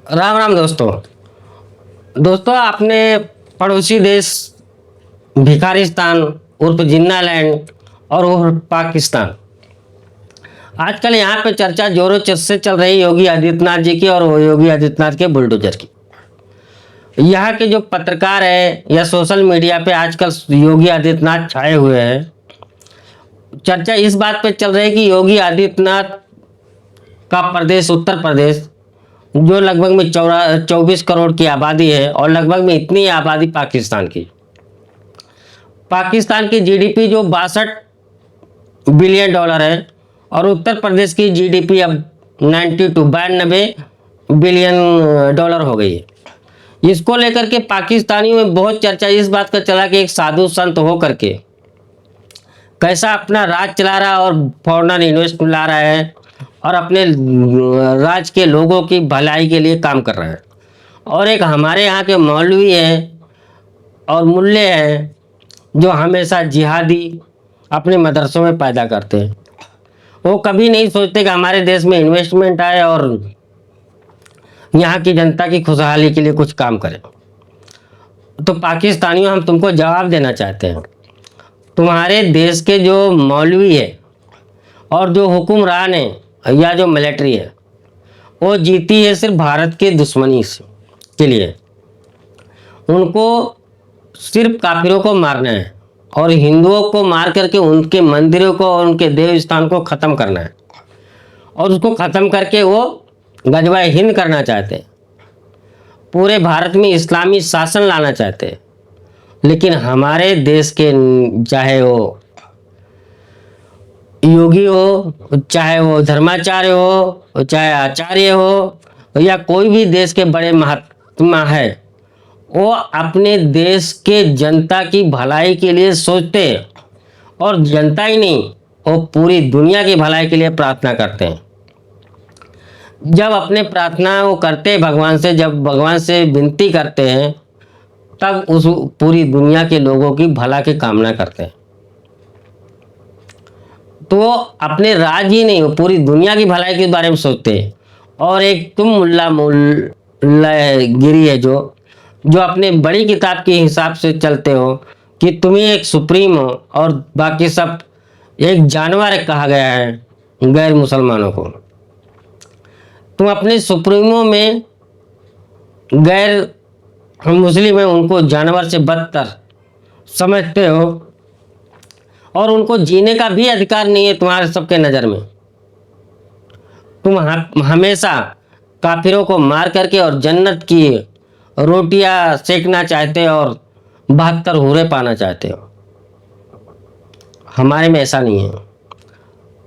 राम राम दोस्तों। आपने पड़ोसी देश भिखारिस्तान उर्फ जिन्नालैंड और उर्फ पाकिस्तान, आजकल यहाँ पे चर्चा जोरों से चल रही योगी आदित्यनाथ जी की और योगी आदित्यनाथ के बुलडोजर की। यहाँ के जो पत्रकार है या सोशल मीडिया पे आजकल योगी आदित्यनाथ छाए हुए हैं। चर्चा इस बात पे चल रही है कि योगी आदित्यनाथ का प्रदेश उत्तर प्रदेश, जो लगभग में 24 करोड़ की आबादी है और लगभग में इतनी आबादी पाकिस्तान की जीडीपी जो 62 बिलियन डॉलर है और उत्तर प्रदेश की जीडीपी अब 92 बिलियन डॉलर हो गई है। इसको लेकर के पाकिस्तानियों में बहुत चर्चा इस बात का चला कि एक साधु संत हो करके कैसा अपना राज चला रहा है और फॉरेनर इन्वेस्ट ला रहा है और अपने राज के लोगों की भलाई के लिए काम कर रहा है। और एक हमारे यहाँ के मौलवी हैं और मुल्ले हैं जो हमेशा जिहादी अपने मदरसों में पैदा करते हैं। वो कभी नहीं सोचते कि हमारे देश में इन्वेस्टमेंट आए और यहाँ की जनता की खुशहाली के लिए कुछ काम करें। तो पाकिस्तानियों, हम तुमको जवाब देना चाहते हैं। तुम्हारे देश के जो मौलवी है और जो हुक्मरान है या जो मिलिट्री है, वो जीती है सिर्फ भारत के दुश्मनी के लिए। उनको सिर्फ काफिरों को मारना है और हिंदुओं को मार करके उनके मंदिरों को और उनके देव स्थान को ख़त्म करना है और उसको ख़त्म करके वो गजवा हिंद करना चाहते हैं। पूरे भारत में इस्लामी शासन लाना चाहते हैं। लेकिन हमारे देश के, चाहे वो योगी हो, चाहे वो धर्माचार्य हो, चाहे आचार्य हो या कोई भी देश के बड़े महात्मा है, वो अपने देश के जनता की भलाई के लिए सोचते हैं और जनता ही नहीं, वो पूरी दुनिया की भलाई के लिए प्रार्थना करते हैं। जब अपने प्रार्थना वो करते हैं भगवान से, जब भगवान से विनती करते हैं, तब उस पूरी दुनिया के लोगों की भला की कामना करते हैं। तो अपने राज ही नहीं, वो पूरी दुनिया की भलाई के बारे में सोचते हैं। और एक तुम मुल्लागिरी है जो अपने बड़ी किताब के हिसाब से चलते हो कि तुम ही एक सुप्रीम हो और बाकी सब एक जानवर कहा गया है गैर मुसलमानों को। तुम अपने सुप्रीमों में गैर मुस्लिम है उनको जानवर से बदतर समझते हो और उनको जीने का भी अधिकार नहीं है तुम्हारे सबके नज़र में। तुम हमेशा काफिरों को मार करके और जन्नत की रोटियां सेकना चाहते हो और 72 हूरें पाना चाहते हो। हमारे में ऐसा नहीं है।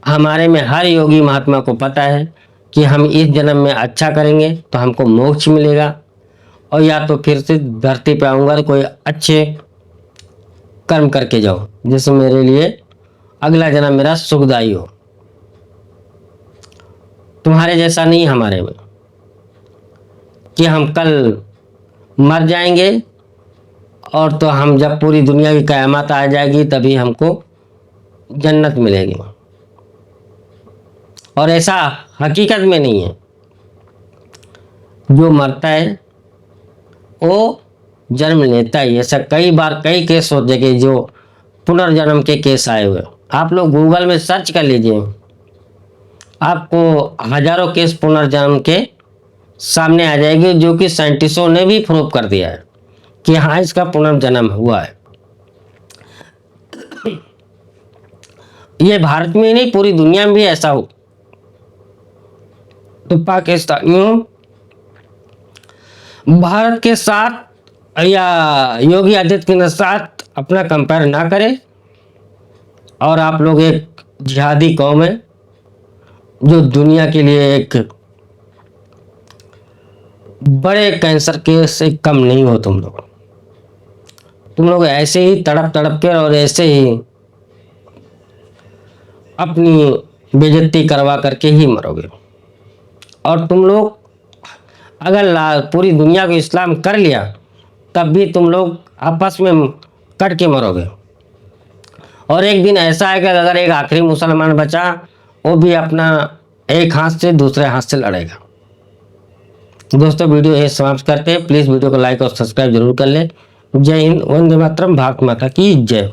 हमारे में हर योगी महात्मा को पता है कि हम इस जन्म में अच्छा करेंगे तो हमको मोक्ष मिलेगा और या तो फिर से धरती पे आऊँगा, कोई अच्छे कर्म करके जाओ जिससे मेरे लिए अगला जन्म मेरा सुखदायी हो। तुम्हारे जैसा नहीं हमारे में कि हम कल मर जाएंगे और तो हम जब पूरी दुनिया की क़यामत आ जाएगी तभी हमको जन्नत मिलेगी। और ऐसा हकीकत में नहीं है। जो मरता है वो जन्म लेता ही। ऐसा कई बार कई केस होते कि जो पुनर्जन्म के केस आए हुए, आप लोग गूगल में सर्च कर लीजिए, आपको हजारों केस पुनर्जन्म के सामने आ जाएगी जो कि साइंटिस्टों ने भी प्रूव कर दिया है कि हाँ इसका पुनर्जन्म हुआ है। ये भारत में ही नहीं पूरी दुनिया में भी ऐसा हो। तो पाकिस्तानियों, भारत के साथ या योगी आदित्यनाथ के साथ अपना कंपेयर ना करें। और आप लोग एक जिहादी कौम है जो दुनिया के लिए एक बड़े कैंसर के से कम नहीं हो। तुम लोग ऐसे ही तड़प तड़प के और ऐसे ही अपनी बेइज्जती करवा करके ही मरोगे। और तुम लोग अगर पूरी दुनिया को इस्लाम कर लिया तब भी तुम लोग आपस में कट के मरोगे। और एक दिन ऐसा है कि अगर एक आखिरी मुसलमान बचा, वो भी अपना एक हाथ से दूसरे हाथ से लड़ेगा। दोस्तों वीडियो ये समाप्त करते हैं। प्लीज़ वीडियो को लाइक और सब्सक्राइब जरूर कर लें। जय हिंद, वंदे मातरम, भारत माता की जय।